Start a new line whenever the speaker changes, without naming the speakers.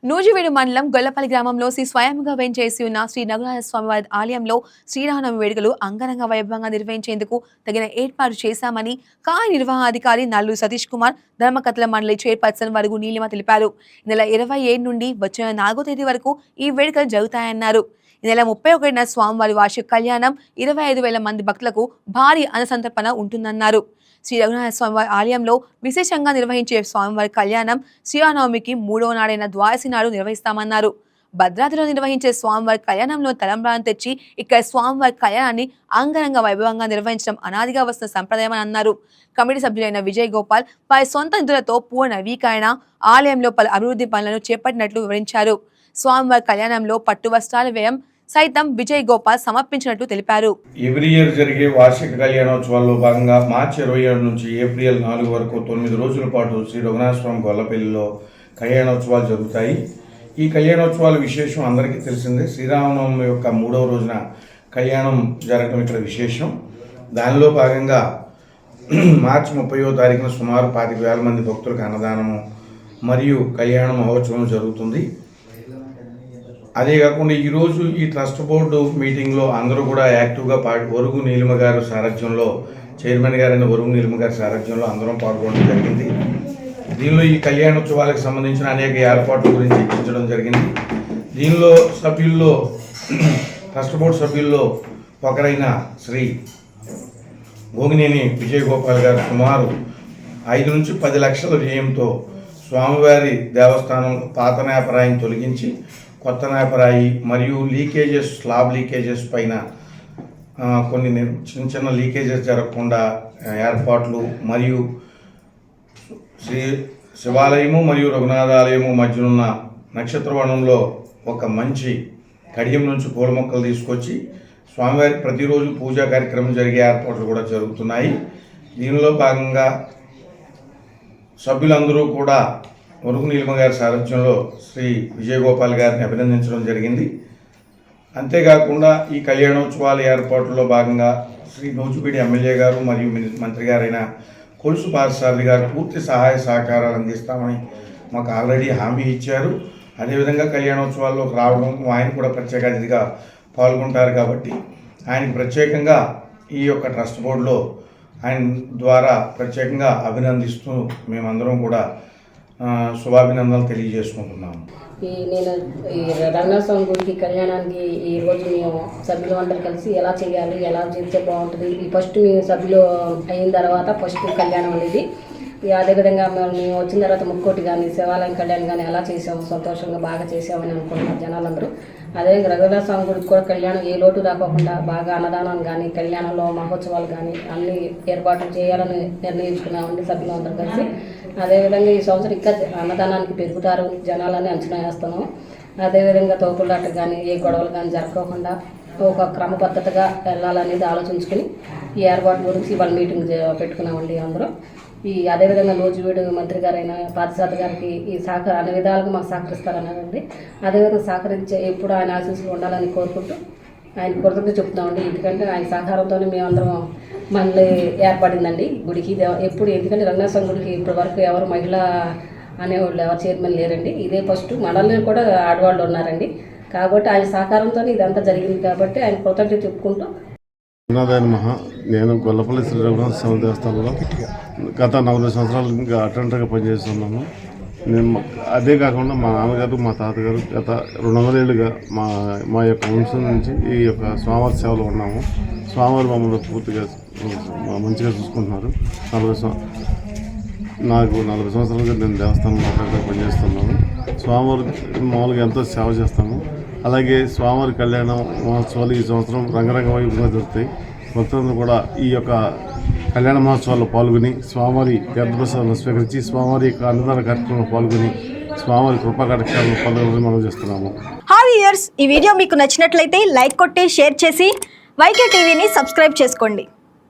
నూజివీడు మండలం గొల్లపల్లి గ్రామంలో శ్రీ స్వయంగా వేంచేసి ఉన్న శ్రీ రఘునాథ స్వామివారి ఆలయంలో శ్రీరామనవమి వేడుకలు అంగరంగ వైభవంగా నిర్వహించేందుకు తగిన ఏర్పాటు చేశామని కార్యనిర్వహణాధికారి నల్లూరు సతీష్ కుమార్ ధర్మకర్తల మండలి చైర్పర్సన్ వరుగు నీలిమ తెలిపారు. ఈ నెల 27 నుండి వచ్చే 4వ తేదీ వరకు ఈ వేడుకలు జరుగుతాయన్నారు. ఈ నెల 31న స్వామివారి వార్షిక కళ్యాణం 25,000 మంది భక్తులకు భారీ అన్నసంతర్పణ ఉంటుందన్నారు. శ్రీ రఘునాథ స్వామివారి ఆలయంలో విశేషంగా నిర్వహించే స్వామివారి కళ్యాణం శ్రీరామనవమికి 3వ నాడైన ద్వాదశి నాడు నిర్వహిస్తామన్నారు. భద్రాద్రిలో నిర్వహించే స్వామివారి కళ్యాణంలో తలంబ్రాలను తెచ్చి ఇక్కడ స్వామివారి కళ్యాణాన్ని అంగరంగ వైభవంగా నిర్వహించడం అనాదిగా వస్తున్న సంప్రదాయమని అన్నారు. కమిటీ సభ్యులైన విజయ్ గోపాల్ వారి సొంత నిధులతో పూర్ణ నవీకరణ ఆలయంలో పలు అభివృద్ధి పనులను చేపట్టినట్లు వివరించారు. స్వామివారి కళ్యాణంలో పట్టు వస్త్రాల వ్యయం సైతం విజయ్ గోపాల్ సమర్పించినట్లు తెలిపారు.
ఎవ్రీ ఇయర్ జరిగే వార్షిక కళ్యాణోత్సవాల్లో భాగంగా మార్చి 27 నుంచి ఏప్రిల్ 4 వరకు 9 రోజుల పాటు శ్రీ రఘునాథ స్వామి గొల్లపల్లిలో కళ్యాణోత్సవాలు జరుగుతాయి. ఈ కళ్యాణోత్సవాల విశేషం అందరికీ తెలిసిందే. శ్రీరామనవమి యొక్క 3వ రోజున కళ్యాణం జరగడం ఇక్కడ విశేషం. దానిలో భాగంగా మార్చి 30వ తారీఖున సుమారు 25,000 మంది భక్తులకు అన్నదానము మరియు కళ్యాణ మహోత్సవం జరుగుతుంది. అదే కాకుండా ఈరోజు ఈ ట్రస్ట్ బోర్డు మీటింగ్లో అందరూ కూడా యాక్టివ్గా వరుగు నీలిమ గారి సారథ్యంలో, చైర్మన్ గారైన వరుగు నీలిమ గారి సారథ్యంలో అందరం పాల్గొనడం జరిగింది. దీనిలో ఈ కళ్యాణోత్సవాలకు సంబంధించిన అనేక ఏర్పాట్ల గురించి చర్చించడం జరిగింది. దీనిలో సభ్యుల్లో ట్రస్ట్ బోర్డు సభ్యుల్లో ఒకరైన శ్రీ భోగినేని విజయ్ గోపాల్ గారు సుమారు 5 నుంచి 10 లక్షల వ్యయంతో స్వామివారి దేవస్థానం పాత నేపరాయిని తొలగించి కొత్త నేపరాయి మరియు లీకేజెస్, స్లాబ్ లీకేజెస్ పైన కొన్ని చిన్న లీకేజెస్ జరగకుండా ఏర్పాట్లు మరియు శ్రీ శివాలయము మరియు రఘునాథాలయము మధ్యనున్న నక్షత్రవనంలో ఒక మంచి కడియం నుంచి పూల మొక్కలు తీసుకొచ్చి స్వామివారికి ప్రతిరోజు పూజా కార్యక్రమం జరిగే ఏర్పాట్లు కూడా జరుగుతున్నాయి. దీనిలో భాగంగా సభ్యులందరూ కూడా వరుగు నీలిమ గారి సారథ్యంలో శ్రీ విజయగోపాల్ గారిని అభినందించడం జరిగింది. అంతేకాకుండా ఈ కళ్యాణోత్సవాల ఏర్పాట్లలో భాగంగా శ్రీ నూజివీడు ఎమ్మెల్యే గారు మరియు మంత్రి గారైన కొలుసు పార్థసారథి గారు పూర్తి సహాయ సహకారాలు అందిస్తామని మాకు ఆల్రెడీ హామీ ఇచ్చారు. అదేవిధంగా కళ్యాణోత్సవాల్లోకి రావడం, ఆయన కూడా ప్రత్యేక అతిథిగా పాల్గొంటారు కాబట్టి ఆయనకు ప్రత్యేకంగా ఈ యొక్క ట్రస్ట్ బోర్డులో ఆయన ద్వారా ప్రత్యేకంగా అభినందిస్తూ మేమందరం కూడా శుభాభినందనలు తెలియజేసుకుంటున్నాము.
నేను ఈ రఘునాథ స్వామి గుడికి కళ్యాణానికి ఈరోజు మేము సభ్యులు అందరూ కలిసి ఎలా చేయాలి, ఎలా చేస్తే బాగుంటుంది, ఈ ఫస్ట్ మేము సభ్యులు అయిన తర్వాత ఫస్ట్ కళ్యాణం అనేది అదేవిధంగా మేము వచ్చిన తర్వాత ముక్కోటి కానీ శివాలయం కళ్యాణం కానీ ఎలా చేసాము, సంతోషంగా బాగా చేసామని అనుకుంటున్నారు జనాలందరూ. అదేవిధంగా రఘునాథ స్వామి గుడికి కూడా కళ్యాణం ఏ లోటు రాకుండా బాగా అన్నదానం కానీ కళ్యాణంలో మహోత్సవాలు కానీ అన్ని ఏర్పాట్లు చేయాలని నిర్ణయించుకున్నామండి సభ్యులు అందరూ కలిసి. అదేవిధంగా ఈ సంవత్సరం ఇంకా అన్నదానానికి పెరుగుతారు జనాలని అంచనా వేస్తున్నాము. అదేవిధంగా తోపులాట కానీ ఏ గొడవలు కానీ జరగకుండా ఒక క్రమ పద్ధతిగా వెళ్ళాలనేది ఆలోచించుకుని ఈ ఏర్పాటు గురించి ఇవాళ మీటింగ్ పెట్టుకున్నామండి అందరూ. అదేవిధంగా నూజివీడు మంత్రి గారైన పార్థసారథి గారికి ఈ అన్ని విధాలుగా మాకు సహకరిస్తారన్నారండి. అదేవిధంగా సహకరించే ఎప్పుడు ఆయన ఆశీస్సులు ఉండాలని కోరుకుంటూ ఆయన కృతజ్ఞత చెప్తున్నామండి. ఎందుకంటే ఆయన సహకారంతోనే మేమందరం మళ్ళీ ఏర్పడిందండి గుడికి ఎప్పుడు. ఎందుకంటే రఘునాథ స్వామి గుడికి ఇప్పటి వరకు ఎవరు మహిళ అనేవాళ్ళు ఎవరు చైర్మన్ లేరండి. ఇదే ఫస్ట్ మండలంలో కూడా ఆడవాళ్ళు ఉన్నారండి. కాబట్టి ఆయన సహకారంతో ఇదంతా జరిగింది కాబట్టి ఆయన కృతజ్ఞత చెప్పుకుంటూ
మహా నేను గొల్లపల్లి శ్రీ రఘునాథ స్వామి దేవస్థానంలో గత 40 సంవత్సరాలు ఇంకా అటెండర్గా పనిచేస్తున్నాము. నేను అదే కాకుండా మా నాన్నగారు మా తాతగారు గత 200 ఏళ్ళుగా మా యొక్క వంశం నుంచి ఈ యొక్క స్వామివారి సేవలో ఉన్నాము. స్వామివారి మమ్మల్ని పూర్తిగా మంచిగా చూసుకుంటున్నారు. నాకు 40 సంవత్సరాలుగా నేను దేవస్థానంలో అటెండర్గా పనిచేస్తున్నాను. స్వామివారి మామూలుగా ఎంతో సేవ చేస్తాము. అలాగే స్వామివారి కళ్యాణ మహోత్సవాలు ఈ సంవత్సరం రంగరంగ వైభవంగా జరుగుతాయి. భక్తులందరూ కూడా ఈ యొక్క కళ్యాణ మహోత్సవాల్లో పాల్గొని స్వామివారి తీర్థప్రసాదాలను స్వీకరించి స్వామివారి యొక్క అన్నదాన కార్యక్రమంలో పాల్గొని స్వామివారి కృపా కార్యక్రమాలను పాల్గొని మనం చేస్తున్నాము.
హాయ్ వ్యూయర్స్, ఈ వీడియో మీకు నచ్చినట్లయితే లైక్ కొట్టి షేర్ చేసి వైకే టీవీని సబ్స్క్రైబ్ చేసుకోండి.